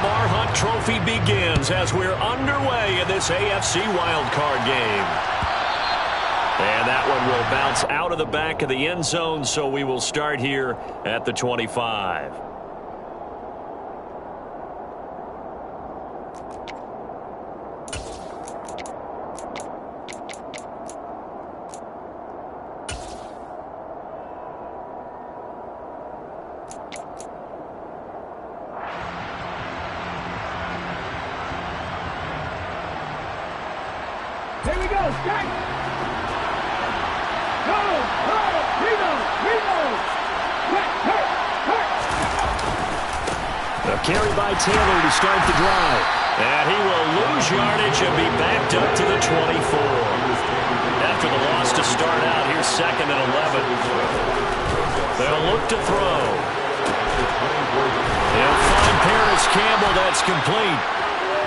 Lamar Hunt Trophy begins as we're underway in this AFC wildcard game. And that one will bounce out of the back of the end zone, so we will start here at the 25. Here we go, strike! Go! Reno! A carry by Taylor to start the drive. And he will lose yardage and be backed up to the 24. After the loss to start out, here's 2nd and 11. They'll look to throw. They'll find Paris Campbell. That's complete.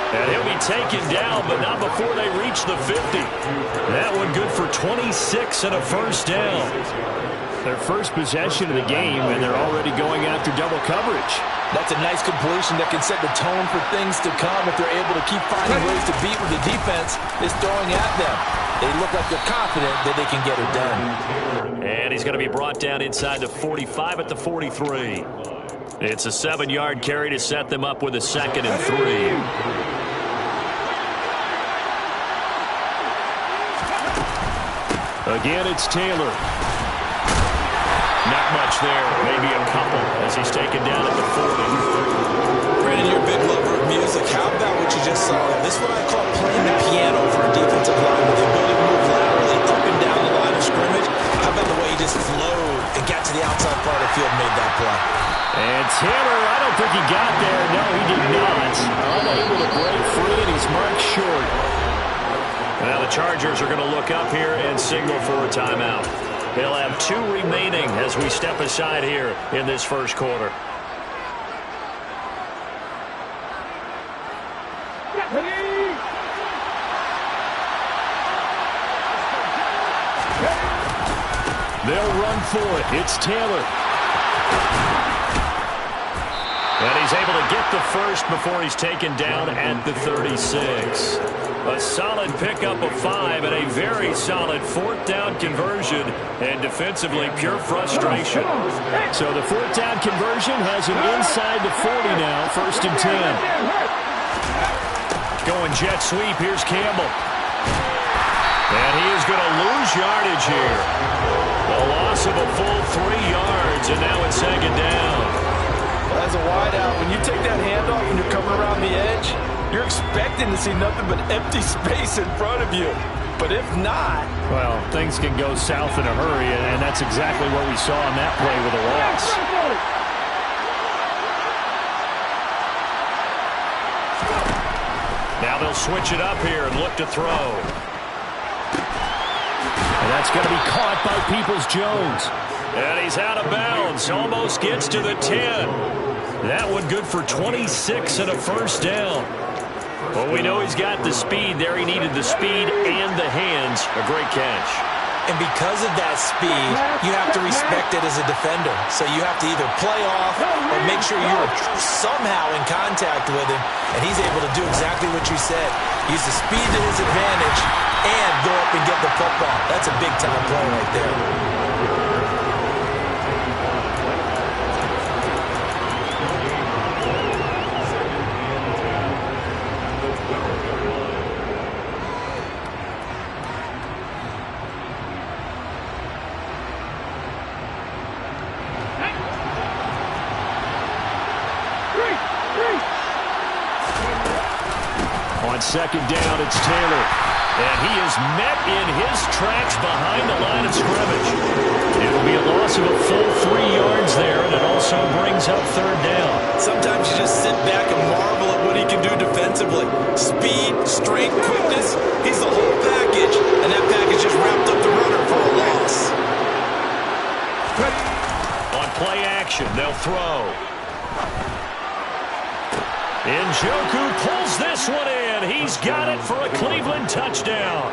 And he'll be taken down, but not before they reach the 50. That one good for 26 and a first down. Their first possession of the game, and they're already going after double coverage. That's a nice completion that can set the tone for things to come if they're able to keep finding ways to beat what the defense is throwing at them. They look like they're confident that they can get it done. And he's going to be brought down inside the 45 at the 43. It's a 7-yard carry to set them up with a 2nd and 3. Again, it's Taylor. Not much there, maybe a couple as he's taken down at the 40. Brandon, you're a big lover of music. How about what you just saw? This is what I call playing the piano for a defensive line with the ability to move laterally up and down the line of scrimmage. How about the way he just flowed and got to the outside part of the field and made that play? And Taylor, I don't think he got there. No, he did not. Unable to break free, and he's marked short. Now the Chargers are going to look up here and signal for a timeout. They'll have 2 remaining as we step aside here in this first quarter. They'll run for it. It's Taylor. And he's able to get the first before he's taken down at the 36. A solid pickup of 5 and a very solid 4th down conversion. And defensively, pure frustration. So the 4th down conversion has him inside the 40 now, 1st and 10. Going jet sweep, here's Campbell. And he is going to lose yardage here. A loss of a full 3 yards, and now it's 2nd down. As a wideout, when you take that handoff and you're coming around the edge, you're expecting to see nothing but empty space in front of you. But if not... Well, things can go south in a hurry, and that's exactly what we saw on that play with a loss. Now they'll switch it up here and look to throw. And that's going to be caught by Peoples-Jones. And he's out of bounds. Almost gets to the 10. That one good for 26 and a first down. Well, we know he's got the speed there. He needed the speed and the hands. A great catch. And because of that speed, you have to respect it as a defender. So you have to either play off or make sure you're somehow in contact with him. And he's able to do exactly what you said. Use the speed to his advantage and go up and get the football. That's a big-time play right there. On 2nd down, it's Taylor. And he is met in his tracks behind the line of scrimmage. It'll be a loss of a full 3 yards there, and it also brings up 3rd down. Sometimes you just sit back and marvel at what he can do defensively. Speed, strength, quickness, he's the whole package, and that package just wrapped up the runner for a loss. On play action, they'll throw. Njoku pulls this one in. He's got it for a Cleveland touchdown.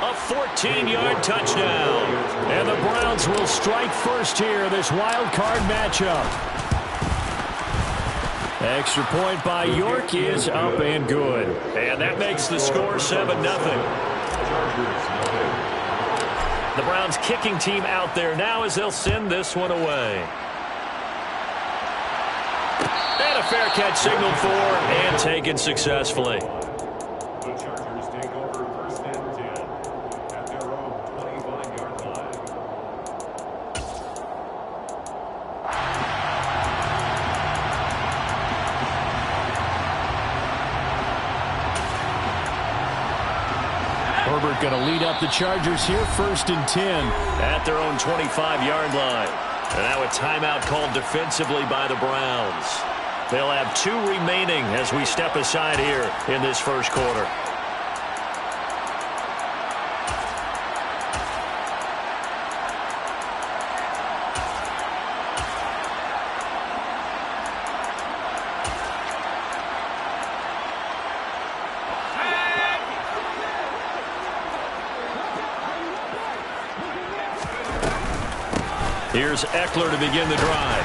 A 14-yard touchdown. And the Browns will strike first here, this wild card matchup. Extra point by York is up and good. And that makes the score 7-0. The Browns kicking team out there now as they'll send this one away. And a fair catch signaled for and taken successfully. The Chargers take over first and 10 at their own 25-yard line. Herbert going to lead up the Chargers here, 1st and 10 at their own 25-yard line. And now a timeout called defensively by the Browns. They'll have 2 remaining as we step aside here in this first quarter. Here's Eckler to begin the drive.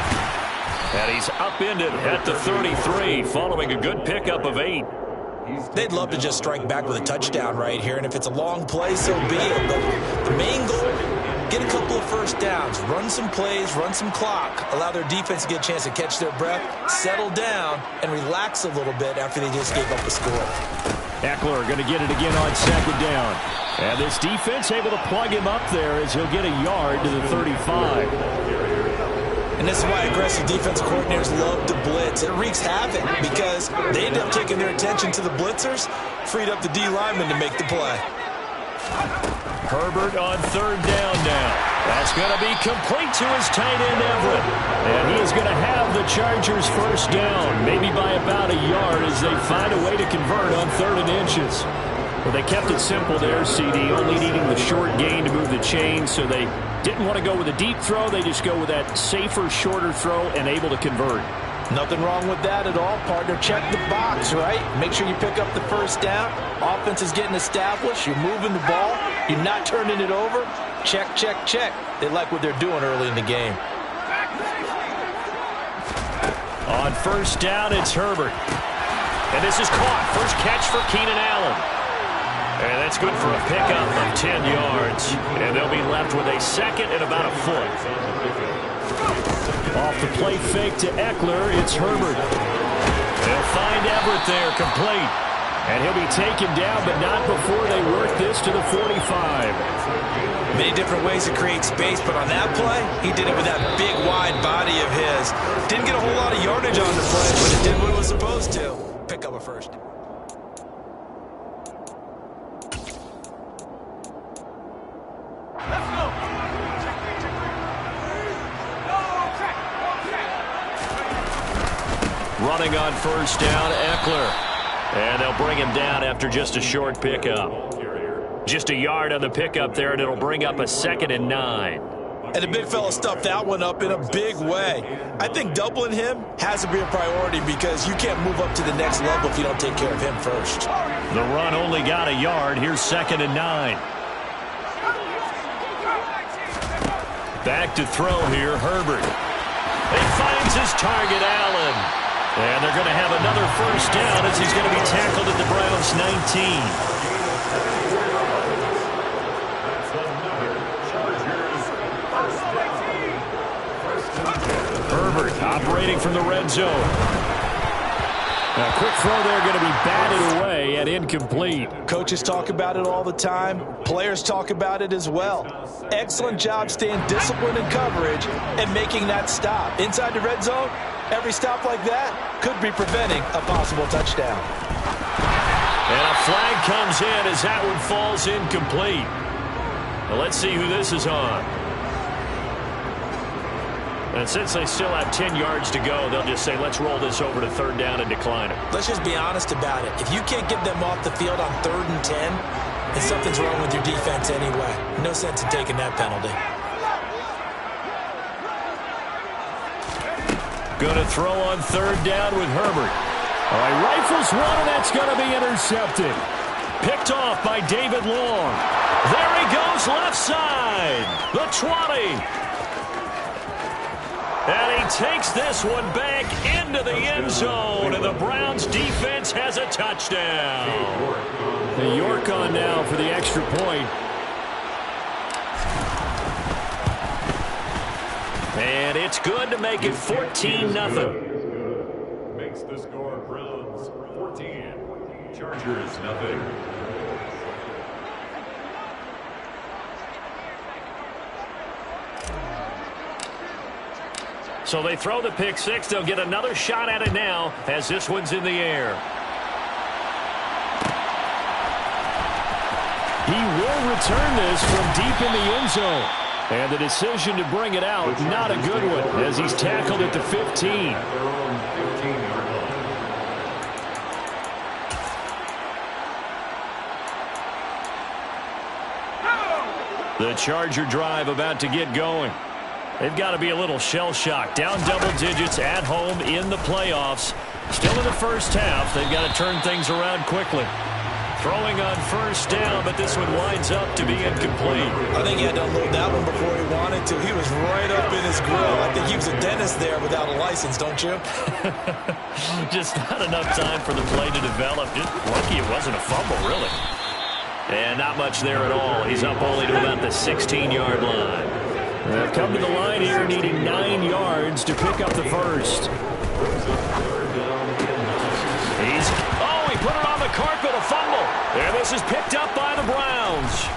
And he's upended at the 33 following a good pickup of 8. They'd love to just strike back with a touchdown right here, and if it's a long play, so be it. But the main goal, get a couple of first downs, run some plays, run some clock, allow their defense to get a chance to catch their breath, settle down, and relax a little bit after they just gave up a score. Eckler going to get it again on 2nd down. And this defense able to plug him up there as he'll get a yard to the 35. And this is why aggressive defensive coordinators love to blitz. It wreaks havoc because they end up taking their attention to the blitzers, freed up the D lineman to make the play. Herbert on 3rd down now. That's going to be complete to his tight end, Everett. And he is going to have the Chargers first down, maybe by about a yard as they find a way to convert on 3rd and inches. Well, they kept it simple there, CD, only needing the short gain to move the chains, so they didn't want to go with a deep throw. They just go with that safer, shorter throw and able to convert. Nothing wrong with that at all, partner. Check the box, right? Make sure you pick up the first down. Offense is getting established. You're moving the ball. You're not turning it over. Check, check, check. They like what they're doing early in the game. On 1st down, it's Herbert. And this is caught. First catch for Keenan Allen. And that's good for a pickup of 10 yards. And they'll be left with a 2nd and about a foot. Off the play fake to Eckler, it's Herbert. They'll find Everett there, complete. And he'll be taken down, but not before they work this to the 45. Many different ways to create space, but on that play, he did it with that big, wide body of his. Didn't get a whole lot of yardage on the play, but it did what it was supposed to. Pick up a first. Running on 1st down, Eckler. And they'll bring him down after just a short pickup. Just a yard on the pickup there, and it'll bring up a 2nd and 9. And the big fella stuffed that one up in a big way. I think doubling him has to be a priority because you can't move up to the next level if you don't take care of him first. The run only got a yard. Here's 2nd and 9. Back to throw here, Herbert. He finds his target, Allen. And they're going to have another first down as he's going to be tackled at the Browns' 19. Herbert operating from the red zone. A quick throw there going to be batted away and incomplete. Coaches talk about it all the time. Players talk about it as well. Excellent job staying disciplined in coverage and making that stop. Inside the red zone, every stop like that could be preventing a possible touchdown. And a flag comes in as that one falls incomplete. Well, let's see who this is on. And since they still have 10 yards to go, they'll just say, let's roll this over to 3rd down and decline it. Let's just be honest about it. If you can't get them off the field on 3rd and 10, then something's wrong with your defense anyway. No sense in taking that penalty. Going to throw on 3rd down with Herbert. All right, rifles one, and that's going to be intercepted. Picked off by David Long. There he goes, left side. The 20. And he takes this one back into the end zone, and the Browns defense has a touchdown. The York on now for the extra point. And it's good to make it 14-0. Makes the score Browns 14, Chargers nothing. So they throw the pick six. They'll get another shot at it now as this one's in the air. He will return this from deep in the end zone. And the decision to bring it out, not a good one, as he's tackled at the 15. At their own 15-yard line. The Charger drive about to get going. They've got to be a little shell-shocked. Down double digits at home in the playoffs. Still in the first half. They've got to turn things around quickly. Throwing on first down, but this one winds up to be incomplete. I think he had to unload that one before he wanted to. He was right up in his grill. I think he was a dentist there without a license, don't you? Just not enough time for the play to develop. Just lucky it wasn't a fumble, really. And not much there at all. He's up only to about the 16-yard line. They've come to the line here needing 9 yards to pick up the first. He put it on the carpet, a fumble. And this is picked up by the Browns.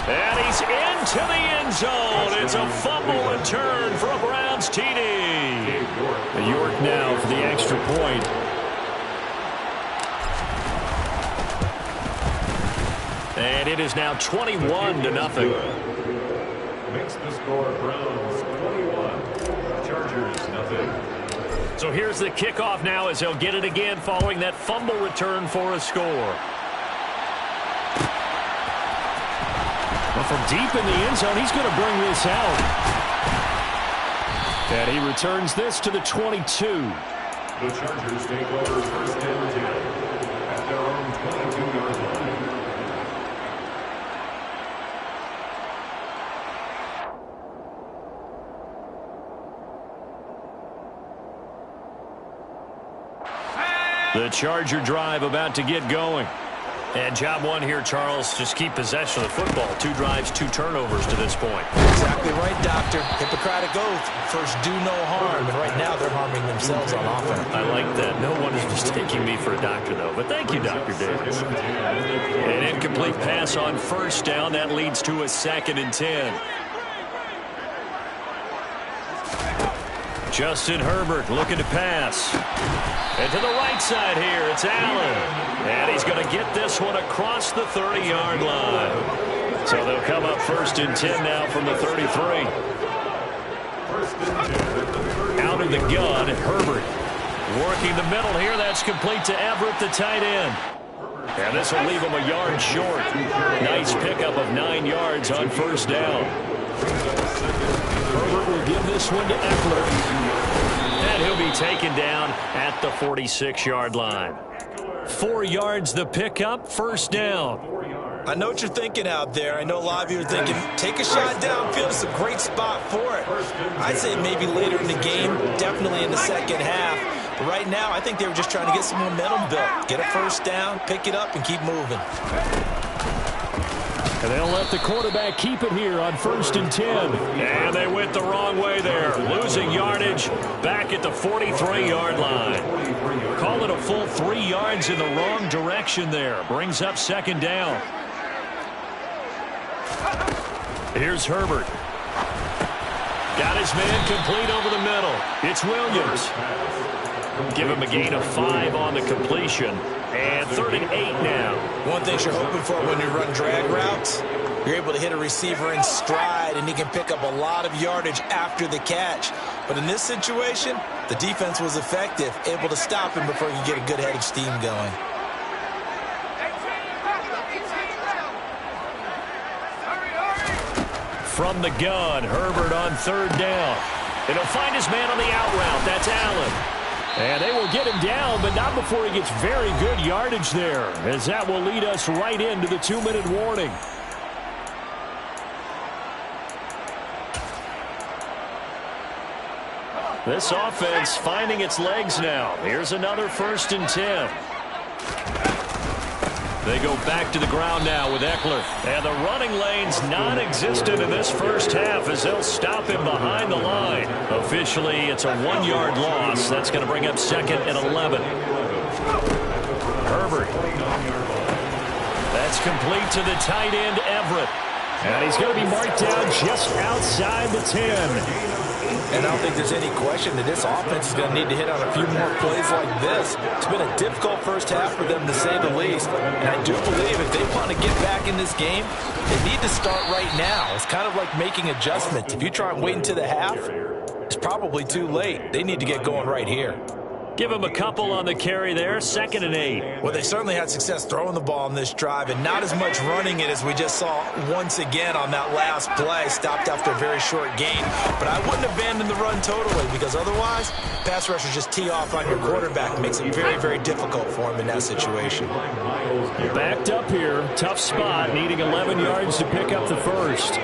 And he's into the end zone. It's a fumble return for a Browns TD. The York now for the extra point. And it is now 21-0. Makes the score Browns 21, Chargers nothing. So here's the kickoff now as they'll get it again following that fumble return for a score. Well, from deep in the end zone, he's going to bring this out. And he returns this to the 22. The Chargers take over first and 10 at their own 22-yard line. The Charger drive about to get going. And job one here, Charles, just keep possession of the football. 2 drives, 2 turnovers to this point. Exactly right, Doctor. Hippocratic oath. First, do no harm. And right now, they're harming themselves on offense. I like that. No one is mistaking me for a doctor, though. But thank you, Dr. Davis. An incomplete pass on first down. That leads to a 2nd and 10. Justin Herbert looking to pass. And to the right side here, it's Allen. And he's going to get this one across the 30-yard line. So they'll come up 1st and 10 now from the 33. Out of the gun, Herbert. Working the middle here, that's complete to Everett, the tight end. And this will leave him a yard short. Nice pickup of 9 yards on first down. Herbert will give this one to Eckler. And he'll be taken down at the 46-yard line. 4 yards the pickup, first down. I know what you're thinking out there. I know a lot of you are thinking, take a shot downfield. It's a great spot for it. I'd say maybe later in the game, definitely in the second half. But right now, I think they were just trying to get some momentum built. Get a first down, pick it up, and keep moving. And they'll let the quarterback keep it here on 1st and 10. And they went the wrong way there. Losing yardage back at the 43-yard line. Call it a full 3 yards in the wrong direction there. Brings up 2nd down. Here's Herbert. Got his man complete over the middle. It's Williams. Give him a gain of 5 on the completion. And 3rd and 8 now. One thing you're hoping for when you run drag routes, you're able to hit a receiver in stride, and he can pick up a lot of yardage after the catch. But in this situation, the defense was effective, able to stop him before he could get a good head of steam going. From the gun, Herbert on 3rd down. And he'll find his man on the out route. That's Allen. And they will get him down, but not before he gets very good yardage there, as that will lead us right into the 2-minute warning. This offense finding its legs now. Here's another 1st and 10. They go back to the ground now with Eckler. And the running lane's non-existent in this first half as they'll stop him behind the line. Officially, it's a 1-yard loss. That's going to bring up 2nd and 11. Herbert. That's complete to the tight end, Everett. And he's going to be marked down just outside the 10. And I don't think there's any question that this offense is going to need to hit on a few more plays like this. It's been a difficult first half for them, to say the least. And I do believe if they want to get back in this game, they need to start right now. It's kind of like making adjustments. If you try and wait until the half, it's probably too late. They need to get going right here. Give him a couple on the carry there, 2nd and 8. Well, they certainly had success throwing the ball on this drive and not as much running it as we just saw once again on that last play. Stopped after a very short gain. But I wouldn't abandon the run totally because otherwise, pass rushers just tee off on your quarterback. It makes it very, very difficult for him in that situation. Backed up here. Tough spot, needing 11 yards to pick up the first.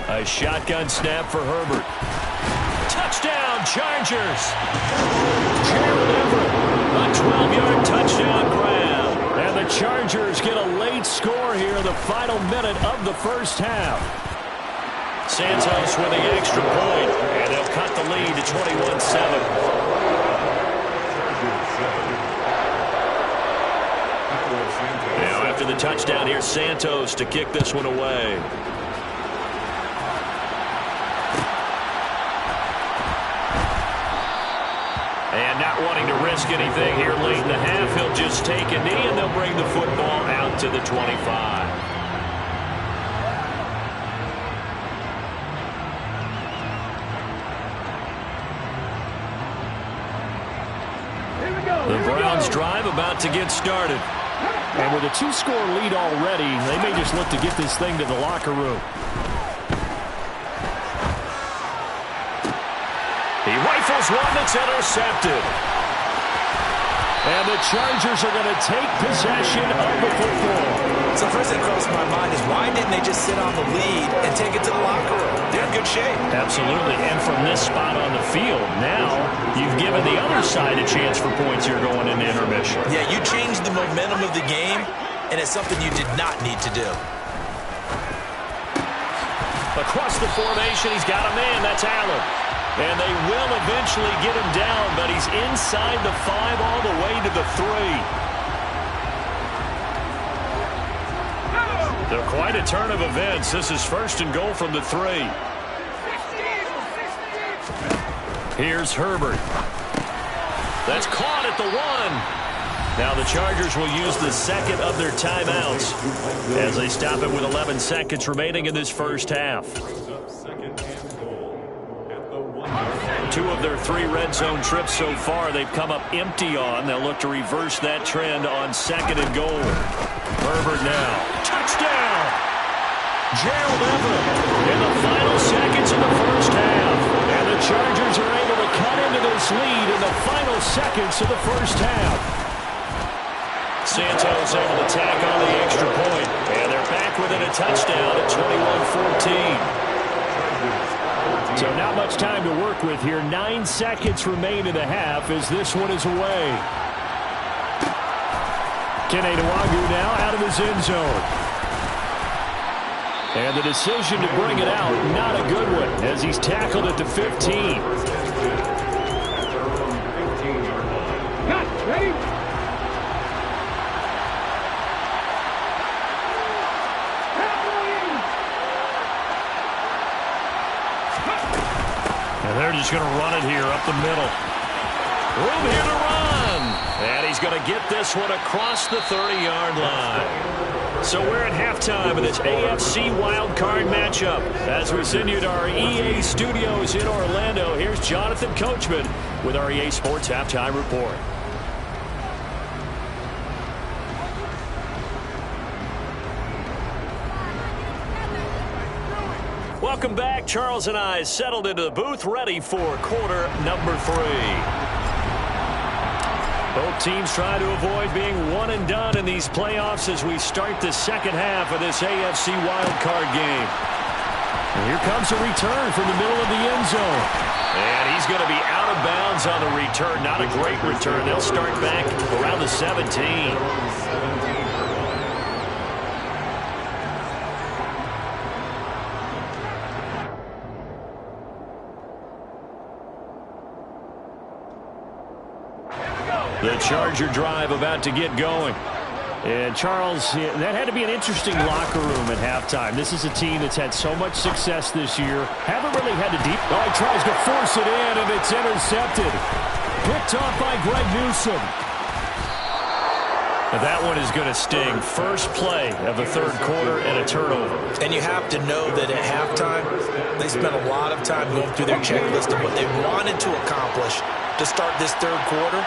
A shotgun snap for Herbert. Touchdown, Chargers. Gerald Everett. A 12-yard touchdown grab. And the Chargers get a late score here in the final minute of the first half. Santos with the extra point, and they'll cut the lead to 21-7. Now after the touchdown, here's Santos to kick this one away. And not wanting to risk anything here late in the half, he'll just take a knee, and they'll bring the football out to the 25. The Browns drive about to get started. And with a 2-score lead already, they may just look to get this thing to the locker room. He rifles one that's intercepted. And the Chargers are going to take possession of the football. So the first thing that crossed my mind is why didn't they just sit on the lead and take it to the locker room? They're in good shape. Absolutely. And from this spot on the field, now you've given the other side a chance for points here going into intermission. Yeah, you changed the momentum of the game, and it's something you did not need to do. Across the formation, he's got a man. That's Allen. And they will eventually get him down, but he's inside the 5 all the way to the 3. They're quite a turn of events. This is 1st and goal from the 3. Here's Herbert. That's caught at the 1. Now the Chargers will use the 2nd of their timeouts as they stop it with 11 seconds remaining in this first half. 2 of their 3 red zone trips so far they've come up empty on. They'll look to reverse that trend on 2nd and goal. Herbert now. Touchdown! Gerald Everett. In the final seconds of the first half. And the Chargers are able to cut into this lead in the final seconds of the first half. Santos able to tack on the extra point. And they're back within a touchdown at 21-14. So not much time to work with here. 9 seconds remain in the half as this one is away. Kene Nwangwu now out of his end zone. And the decision to bring it out, not a good one, as he's tackled at the 15. Cut, ready? And they're just going to run it here up the middle. Room here to run. And he's going to get this one across the 30-yard line. So we're at halftime of this AFC wildcard matchup. As we send you to our EA studios in Orlando, here's Jonathan Coachman with our EA Sports Halftime Report. Welcome back. Charles and I settled into the booth, ready for quarter number 3. Both teams trying to avoid being one and done in these playoffs as we start the second half of this AFC wildcard game. And here comes a return from the middle of the end zone. And he's going to be out of bounds on the return. Not a great return. They'll start back around the 17. The Charger drive about to get going. And Charles, that had to be an interesting locker room at halftime. This is a team that's had so much success this year. Haven't really had to deep. Oh, he tries to force it in, and it's intercepted. Picked off by Greg Newsome. That one is going to sting. First play of the third quarter and a turnover. And you have to know that at halftime, they spent a lot of time going through their checklist of what they wanted to accomplish to start this third quarter.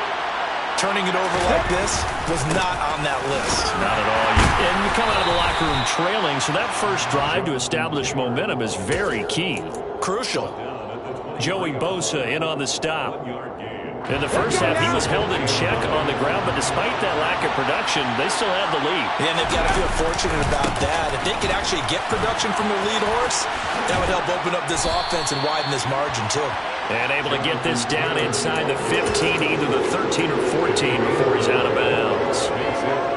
Turning it over like this was not on that list. Not at all. And you come out of the locker room trailing, so that first drive to establish momentum is very key. Crucial. Joey Bosa in on the stop. In the first half, he was held in check on the ground, but despite that lack of production, they still have the lead. And they've got to feel fortunate about that. If they could actually get production from their lead horse, that would help open up this offense and widen this margin, too. And able to get this down inside the 15, either the 13 or 14 before he's out of bounds.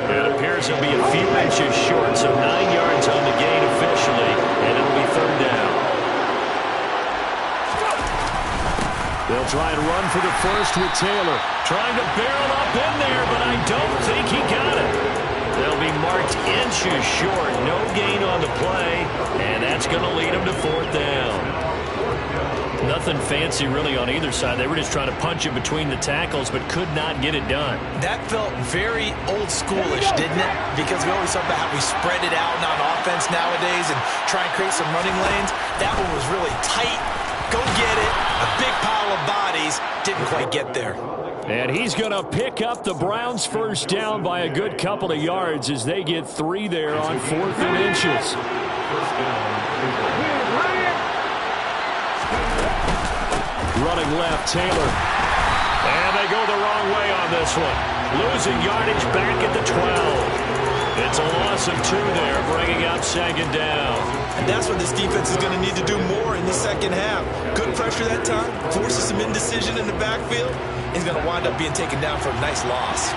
It appears he'll be a few inches short, so 9 yards on the gain officially, and it'll be third down. They'll try and run for the first with Taylor. Trying to barrel up in there, but I don't think he got it. They'll be marked inches short. No gain on the play, and that's going to lead him to fourth down. Nothing fancy really on either side. They were just trying to punch it between the tackles, but could not get it done. That felt very old schoolish, didn't it? Because we always talk about how we spread it out on offense nowadays and try and create some running lanes. That one was really tight. Go get it. A big pile of bodies. Didn't quite get there. And he's going to pick up the Browns' first down by a good couple of yards as they get 3 there on 4th and inches. Running left, Taylor. And they go the wrong way on this one. Losing yardage back at the 12. It's a loss of 2 there, bringing up second down. And that's what this defense is going to need to do more in the second half. Good pressure that time, forces some indecision in the backfield. He's going to wind up being taken down for a nice loss.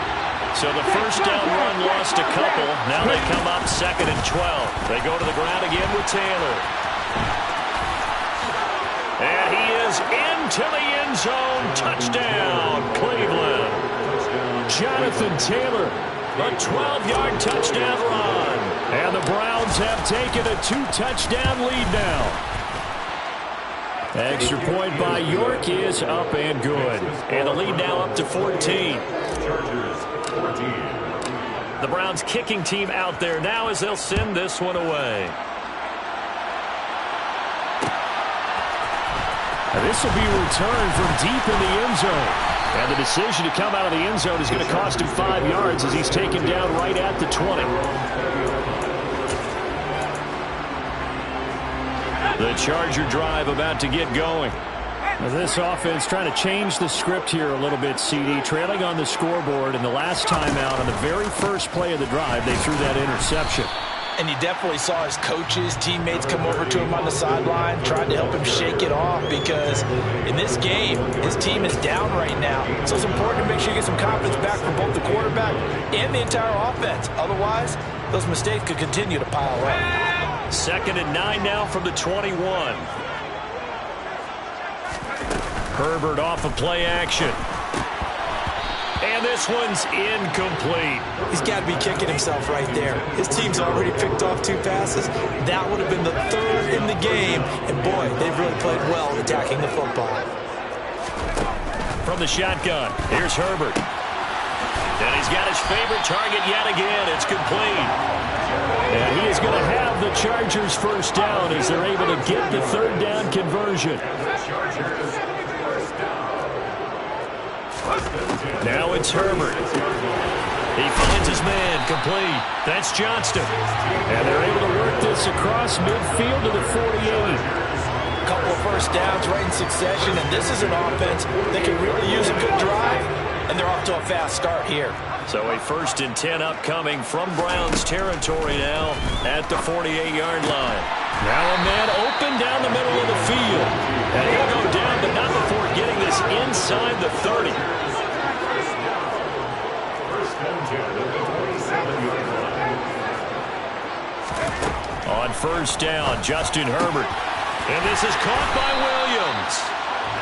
So the first down run lost a couple. Now they come up 2nd and 12. They go to the ground again with Taylor. And he is into the end zone. Touchdown, Cleveland. Jonathan Taylor, a 12-yard touchdown run. And the Browns have taken a 2-touchdown lead now. Extra point by York is up and good. And the lead now up to 14. Chargers, 14. The Browns kicking team out there now as they'll send this one away. And this will be returned from deep in the end zone. And the decision to come out of the end zone is going to cost him 5 yards as he's taken down right at the 20. The Charger drive about to get going. This offense trying to change the script here a little bit, CD. Trailing on the scoreboard, and the last time out on the very first play of the drive, they threw that interception. And you definitely saw his coaches, teammates come over to him on the sideline, trying to help him shake it off because in this game, his team is down right now. So it's important to make sure you get some confidence back from both the quarterback and the entire offense. Otherwise, those mistakes could continue to pile up. 2nd and 9 now from the 21. Herbert off of play action. And this one's incomplete. He's got to be kicking himself right there. His team's already picked off 2 passes. That would have been the 3rd in the game. And boy, they've really played well attacking the football. From the shotgun, here's Herbert. And he's got his favorite target yet again. It's complete. And he is going to have the Chargers first down as they're able to get the 3rd down conversion. Now it's Herbert. He finds his man, complete. That's Johnston. And they're able to work this across midfield to the 48. A couple of first downs right in succession, and this is an offense that can really use a good drive and they're off to a fast start here. So a 1st and 10 upcoming from Browns territory now at the 48-yard line. Now a man open down the middle of the field. And he'll go down, but not before getting this inside the 30. On 1st down, Justin Herbert. And this is caught by Williams.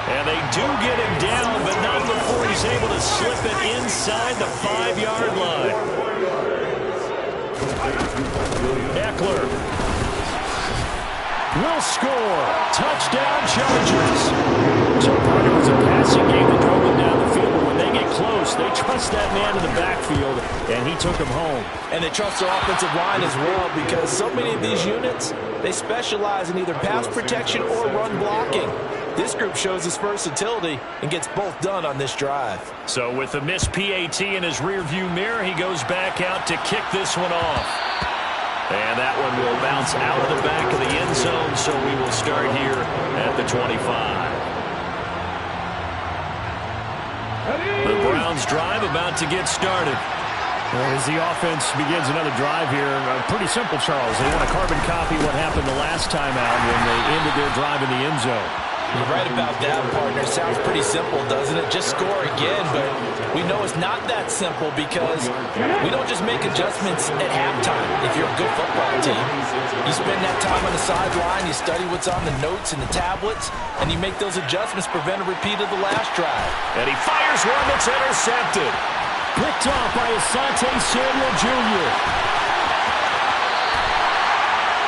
And they do get him down, but not before he's able to slip it inside the 5-yard line. Eckler will score. Touchdown, Chargers. So part of it was a passing game that drove them down the field, but when they get close, they trust that man in the backfield, and he took him home. And they trust their offensive line as well, because so many of these units, they specialize in either pass protection or run blocking. This group shows its versatility and gets both done on this drive. So with the missed PAT in his rearview mirror, he goes back out to kick this one off. And that one will bounce out of the back of the end zone, so we will start here at the 25. The Browns drive about to get started. As the offense begins another drive here, pretty simple, Charles. They want to carbon copy what happened the last time out when they ended their drive in the end zone. You're right about that, partner. Sounds pretty simple, doesn't it? Just score again, but we know it's not that simple because we don't just make adjustments at halftime. If you're a good football team, you spend that time on the sideline, you study what's on the notes and the tablets, and you make those adjustments, prevent a repeat of the last drive. And he fires one that's intercepted. Picked off by Asante Samuel Jr.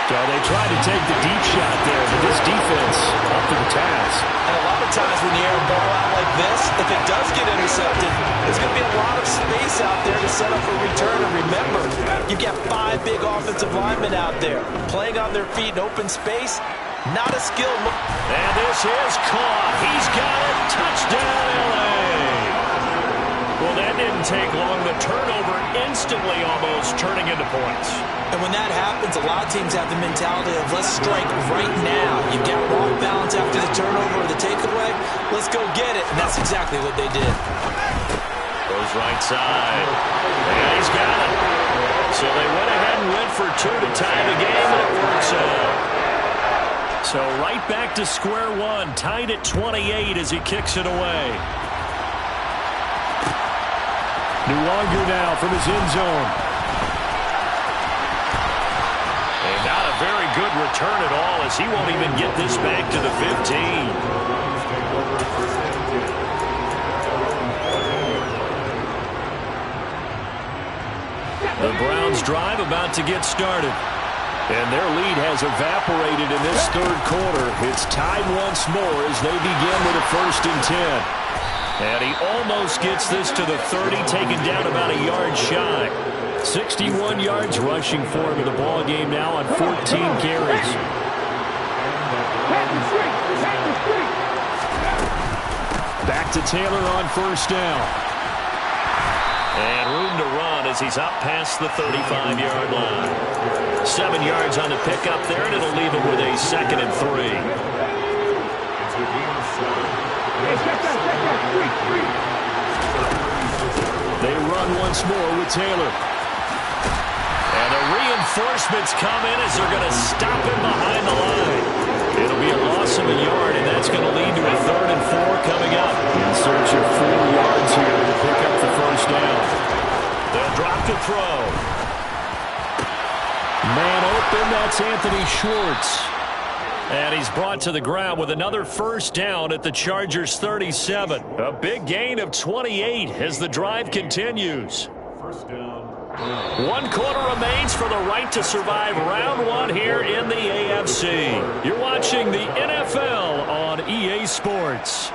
So they tried to take the deep shot there, but this defense up to the task. And a lot of times when you air a ball out like this, if it does get intercepted, there's going to be a lot of space out there to set up a return. And remember, you've got 5 big offensive linemen out there playing on their feet in open space. Not a skilled look. And this is caught. He's got it. Touchdown, L.A. Well, that didn't take long. The turnover instantly almost turning into points. And when that happens, a lot of teams have the mentality of let's strike right now. You've got off balance after the turnover or the takeaway. Let's go get it. And that's exactly what they did. Goes right side. And he's got it. So they went ahead and went for 2 to tie the game, and it works out. So right back to square one, tied at 28 as he kicks it away. Longer now from his end zone. And not a very good return at all as he won't even get this back to the 15. The Browns drive about to get started. And their lead has evaporated in this third quarter. It's tied once more as they begin with a 1st and 10. And he almost gets this to the 30, taken down about a yard shy. 61 yards rushing for him in the ball game now on 14 carries. Back to Taylor on 1st down. And room to run as he's up past the 35-yard line. 7 yards on the pickup there, and it'll leave him with a 2nd and 3. They run once more with Taylor. And the reinforcements come in as they're going to stop him behind the line. It'll be a loss of a yard, and that's going to lead to a 3rd and 4 coming up. In search of 4 yards here to pick up the 1st down. They'll drop to throw. Man open, that's Anthony Schwartz. And he's brought to the ground with another 1st down at the Chargers' 37. A big gain of 28 as the drive continues. 1st down. 1 quarter remains for the right to survive round 1 here in the AFC. You're watching the NFL on EA Sports.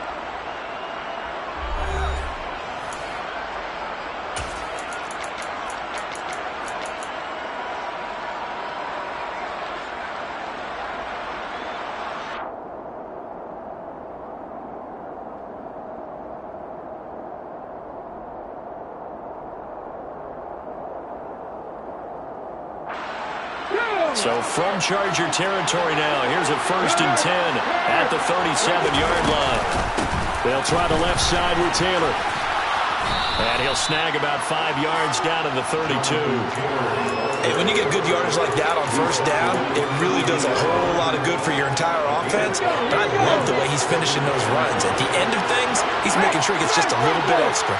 So from Charger territory now, here's a 1st and 10 at the 37-yard line. They'll try the left side with Taylor. And he'll snag about 5 yards down to the 32. Hey, when you get good yardage like that on first down, it really does a whole lot of good for your entire offense. But I love the way he's finishing those runs. At the end of things, he's making sure he gets just a little bit extra.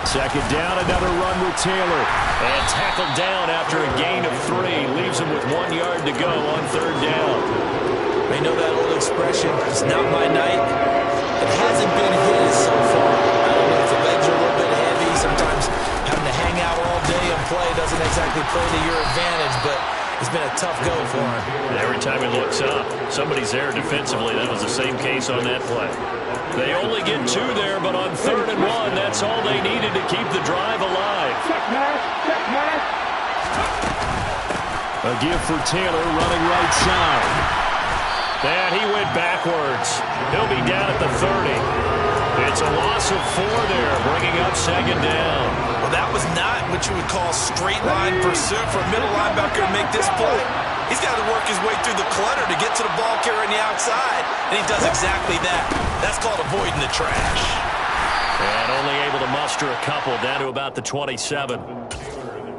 Second down, another run with Taylor. And tackled down after a gain of 3. Leaves him with 1 yard to go on third down. They know that old expression, it's not my night. It hasn't been his so far. I don't know if the legs are a little bit heavy. Sometimes having to hang out all day and play doesn't exactly play to your advantage, but it's been a tough go for him. And every time he looks up, somebody's there defensively. That was the same case on that play. They only get 2 there, but on 3rd and 1, that's all they needed to keep the drive alive. A give for Taylor running right side. And he went backwards. He'll be down at the 30. It's a loss of 4 there, bringing up second down. Well, that was not what you would call straight line pursuit for a middle linebacker to make this play. He's got to work his way through the clutter to get to the ball carrier on the outside, and he does exactly that. That's called avoiding the trash. And only able to muster a couple down to about the 27.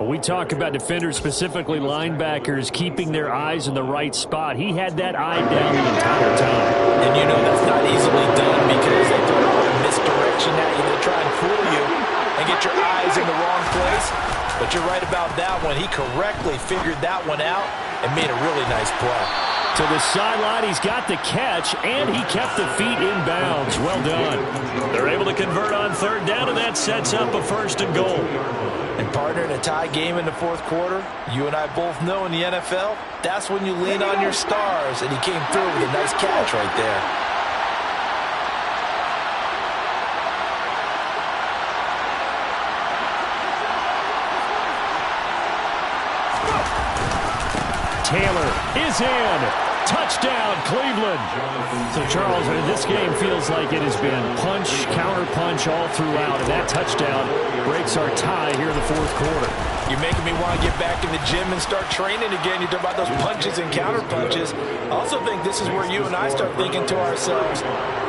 When we talk about defenders, specifically linebackers, keeping their eyes in the right spot, he had that eye down the entire time. And you know that's not easily done because they throw a misdirection at you. They try and fool you and get your eyes in the wrong place. But you're right about that one. He correctly figured that one out and made a really nice play. To the sideline, he's got the catch, and he kept the feet in bounds. Well done. They're able to convert on third down, and that sets up a 1st and goal. And partner, in a tie game in the 4th quarter, you and I both know in the NFL, that's when you lean on your stars, and he came through with a nice catch right there. Taylor is in. Touchdown, Cleveland. So, Charles, this game feels like it has been punch, counter-punch all throughout, and that touchdown breaks our tie here in the 4th quarter. You're making me want to get back in the gym and start training again. You talk about those punches and counter-punches. I also think this is where you and I start thinking to ourselves,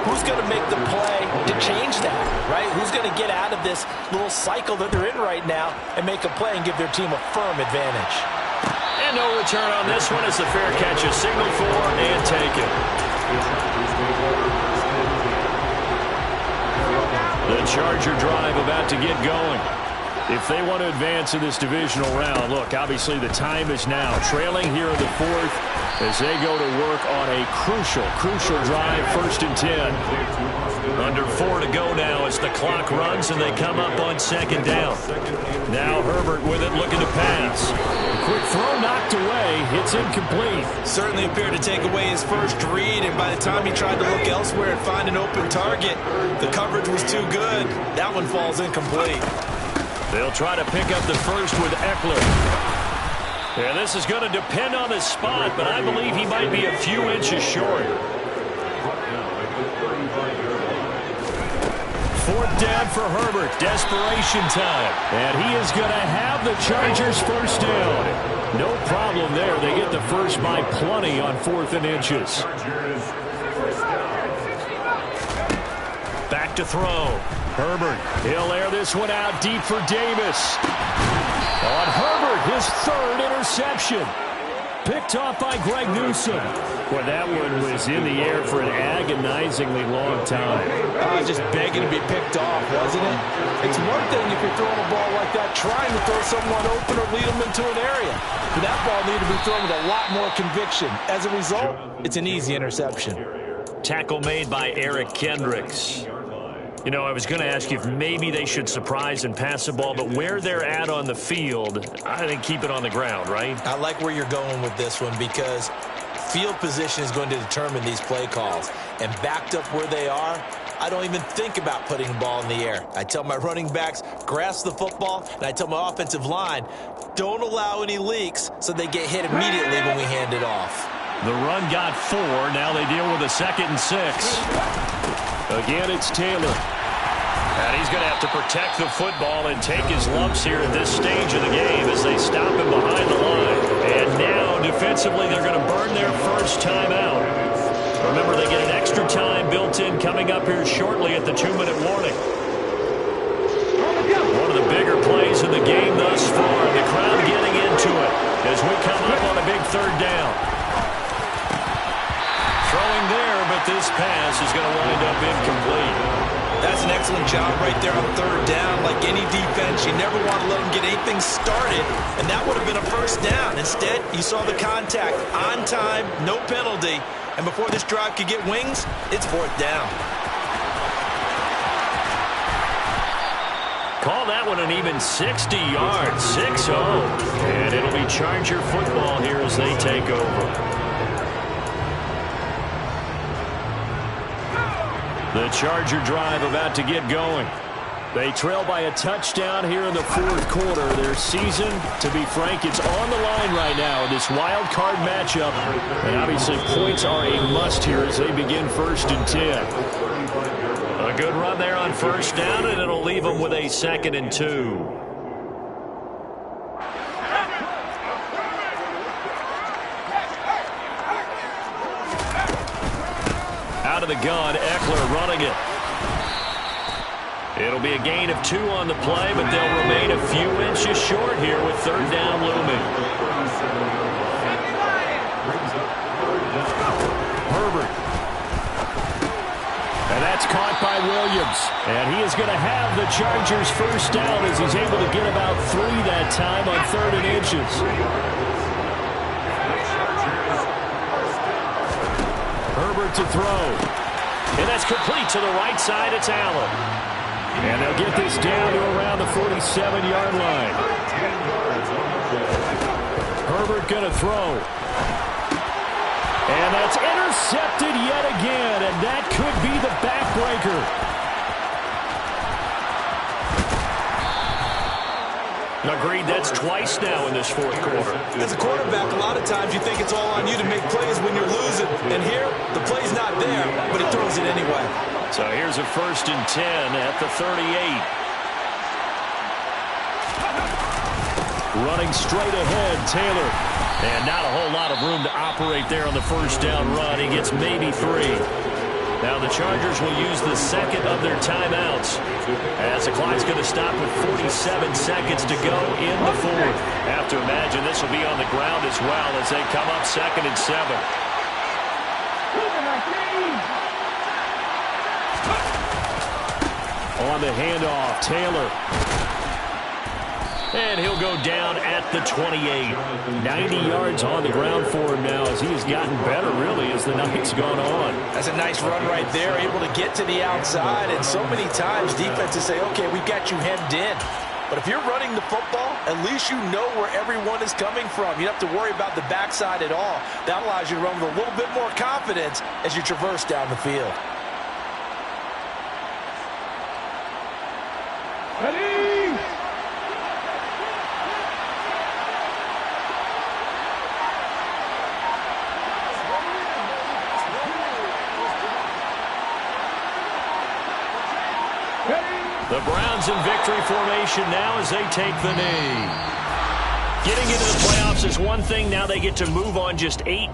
who's going to make the play to change that, right? Who's going to get out of this little cycle that they're in right now and make a play and give their team a firm advantage? And no return on this one as the fair catch is signaled for and taken. The Charger drive about to get going. If they want to advance in this divisional round, look, obviously the time is now. Trailing here in the 4th as they go to work on a crucial drive, 1st and 10. Under 4 to go now as the clock runs and they come up on 2nd down. Now Herbert with it looking to pass. Quick throw knocked away. It's incomplete. Certainly appeared to take away his first read, and by the time he tried to look elsewhere and find an open target, the coverage was too good. That one falls incomplete. They'll try to pick up the first with Eckler. And this is going to depend on the spot, but I believe he might be a few inches short. 4th down for Herbert. Desperation time. And he is going to have the Chargers first down. No problem there. They get the first by plenty on 4th and inches. Back to throw. Herbert, he'll air this one out deep for Davis. On Herbert, his 3rd interception. Picked off by Greg Newsome. Boy, that one was in the air for an agonizingly long time. Just begging to be picked off, wasn't it? It's one thing if you're throwing a ball like that, trying to throw someone open or lead them into an area. But that ball needed to be thrown with a lot more conviction. As a result, it's an easy interception. Tackle made by Eric Kendricks. You know, I was going to ask you if maybe they should surprise and pass the ball, but where they're at on the field, I think keep it on the ground, right? I like where you're going with this one because field position is going to determine these play calls. And backed up where they are, I don't even think about putting the ball in the air. I tell my running backs, grasp the football, and I tell my offensive line, don't allow any leaks so they get hit immediately when we hand it off. The run got 4. Now they deal with a 2nd and 6. Again, it's Taylor. And he's going to have to protect the football and take his lumps here at this stage of the game as they stop him behind the line. And now, defensively, they're going to burn their first timeout. Remember, they get an extra time built in coming up here shortly at the 2-minute warning. One of the bigger plays in the game thus far. The crowd getting into it as we come up on a big third down. Throwing there, but this pass is going to wind up incomplete. That's an excellent job right there on third down. Like any defense, you never want to let them get anything started, and that would have been a first down. Instead, you saw the contact on time, no penalty, and before this drive could get wings, it's fourth down. Call that one an even 60 yards, 6-0. And it'll be Charger football here as they take over. The Charger drive about to get going. They trail by a touchdown here in the fourth quarter. Their season, to be frank, it's on the line right now in this wild card matchup. And obviously points are a must here as they begin 1st and 10. A good run there on first down, and it'll leave them with a 2nd and 2. Out of the gun, Eckler running it. It'll be a gain of 2 on the play, but they'll remain a few inches short here with third down looming. Herbert. And that's caught by Williams. And he is going to have the Chargers first down as he's able to get about 3 that time on 3rd and inches. Herbert to throw. And that's complete to the right side. It's Allen. And they'll get this down to around the 47-yard line. Herbert going to throw. And that's intercepted yet again. And that could be the backbreaker. Agreed, that's twice now in this fourth quarter. As a quarterback, a lot of times you think it's all on you to make plays when you're losing. And here, the play's not there, but he throws it anyway. So here's a 1st and 10 at the 38. Running straight ahead, Taylor. And not a whole lot of room to operate there on the first down run. He gets maybe 3. Now the Chargers will use the 2nd of their timeouts as the clock's going to stop with 47 seconds to go in the fourth. Have to imagine this will be on the ground as well as they come up 2nd and 7. On the handoff, Taylor. And he'll go down at the 28. 90 yards on the ground for him now as he has gotten better, really, as the night's gone on. That's a nice run right there, able to get to the outside. And so many times defenses say, okay, we've got you hemmed in. But if you're running the football, at least you know where everyone is coming from. You don't have to worry about the backside at all. That allows you to run with a little bit more confidence as you traverse down the field. The Browns in victory formation now as they take the knee. Getting into the playoffs is one thing. Now they get to move on just 8